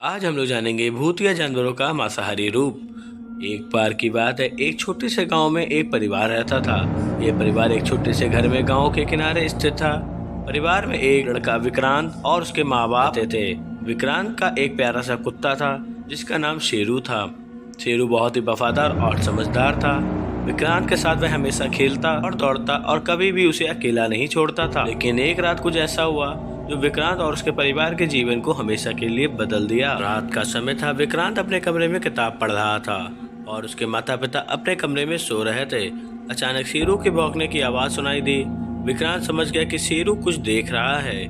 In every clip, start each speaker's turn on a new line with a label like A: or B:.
A: आज हम लोग जानेंगे भूतिया जानवरों का मांसाहारी रूप। एक बार की बात है, एक छोटे से गांव में एक परिवार रहता था। यह परिवार एक छोटे से घर में गांव के किनारे स्थित था। परिवार में एक लड़का विक्रांत और उसके माँ बाप रहते थे। विक्रांत का एक प्यारा सा कुत्ता था जिसका नाम शेरू था। शेरू बहुत ही वफादार और समझदार था। विक्रांत के साथ वह हमेशा खेलता और दौड़ता और कभी भी उसे अकेला नहीं छोड़ता था। लेकिन एक रात कुछ ऐसा हुआ जो विक्रांत और उसके परिवार के जीवन को हमेशा के लिए बदल दिया। रात का समय था। विक्रांत अपने कमरे में किताब पढ़ रहा था और उसके माता पिता अपने कमरे में सो रहे थे। अचानक शेरू के भौंकने की आवाज सुनाई दी। विक्रांत समझ गया कि शेरू कुछ देख रहा है,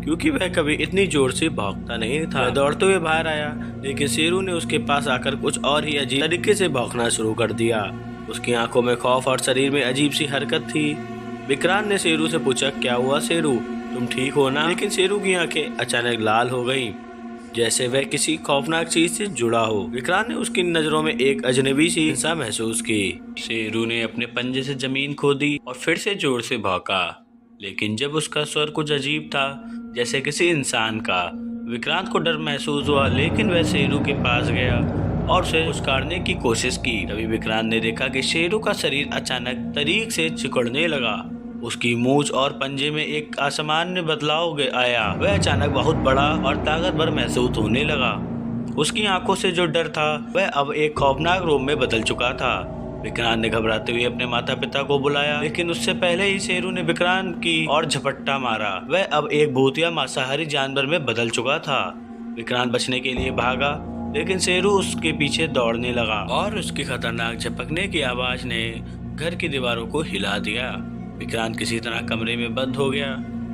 A: क्योंकि वह कभी इतनी जोर से भौंकता नहीं था। वह दौड़ते हुए बाहर आया, लेकिन शेरू ने उसके पास आकर कुछ और ही अजीब तरीके से भौंकना शुरू कर दिया। उसकी आंखों में खौफ और शरीर में अजीब सी हरकत थी। विक्रांत ने शेरू से पूछा, क्या हुआ शेरू, तुम ठीक हो ना? लेकिन शेरू की आंखें अचानक लाल हो गईं, जैसे वह किसी खौफनाक चीज से जुड़ा हो। विक्रांत ने उसकी नजरों में एक अजनबी सी हिंसा महसूस की। शेरू ने अपने पंजे से जमीन खोदी और फिर से जोर से भौंका, लेकिन जब उसका स्वर कुछ अजीब था, जैसे किसी इंसान का। विक्रांत को डर महसूस हुआ, लेकिन वह शेरू के पास गया और उसे पुचकारने की कोशिश की। तभी विक्रांत ने देखा कि शेरू का शरीर अचानक तरीक से सिकुड़ने लगा। उसकी मूंछ और पंजे में एक असामान्य बदलाव आया। वह अचानक बहुत बड़ा और ताकतवर महसूस होने लगा। उसकी आंखों से जो डर था वह अब एक खौफनाक रूप में बदल चुका था। विक्रांत ने घबराते हुए अपने माता पिता को बुलाया, लेकिन उससे पहले ही शेरू ने विक्रांत की और झपट्टा मारा। वह अब एक भूतिया मांसाहारी जानवर में बदल चुका था। विक्रांत बचने के लिए भागा, लेकिन शेरू उसके पीछे दौड़ने लगा और उसकी खतरनाक झपकने की आवाज ने घर की दीवारों को हिला दिया। विक्रांत किसी तरह कमरे में बंद हो गया,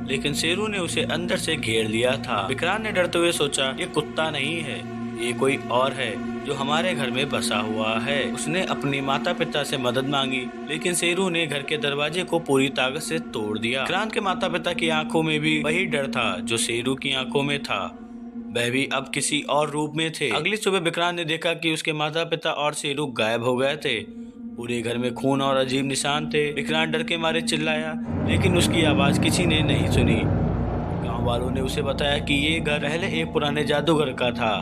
A: लेकिन शेरू ने उसे अंदर से घेर लिया था। विक्रांत ने डरते हुए सोचा, ये कुत्ता नहीं है, ये कोई और है जो हमारे घर में बसा हुआ है। उसने अपनी माता पिता से मदद मांगी, लेकिन शेरू ने घर के दरवाजे को पूरी ताकत से तोड़ दिया। विक्रांत के माता पिता की आंखों में भी वही डर था जो शेरू की आंखों में था। वह भी अब किसी और रूप में थे। अगली सुबह विक्रांत ने देखा कि उसके माता पिता और शेरू गायब हो गए थे। पूरे घर में खून और अजीब निशान थे। विक्रांत डर के मारे चिल्लाया, लेकिन उसकी आवाज किसी ने नहीं सुनी। गांव वालों ने उसे बताया कि ये घर पहले एक पुराने जादूगर का था,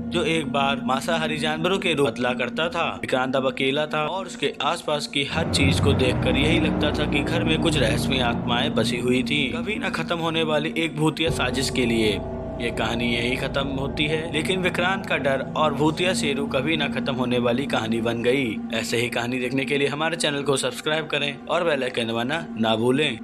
A: जो एक बार मांसाहारी जानवरों के रूप बदला करता था। विक्रांत अब अकेला था और उसके आसपास की हर चीज को देखकर यही लगता था कि घर में कुछ रहस्यमय आत्माएं बसी हुई थी, कभी न खत्म होने वाली एक भूतिया साजिश के लिए। ये कहानी यही खत्म होती है, लेकिन विक्रांत का डर और भूतिया शेरू कभी ना खत्म होने वाली कहानी बन गई। ऐसे ही कहानी देखने के लिए हमारे चैनल को सब्सक्राइब करें और बेल आइकन दबाना ना भूलें।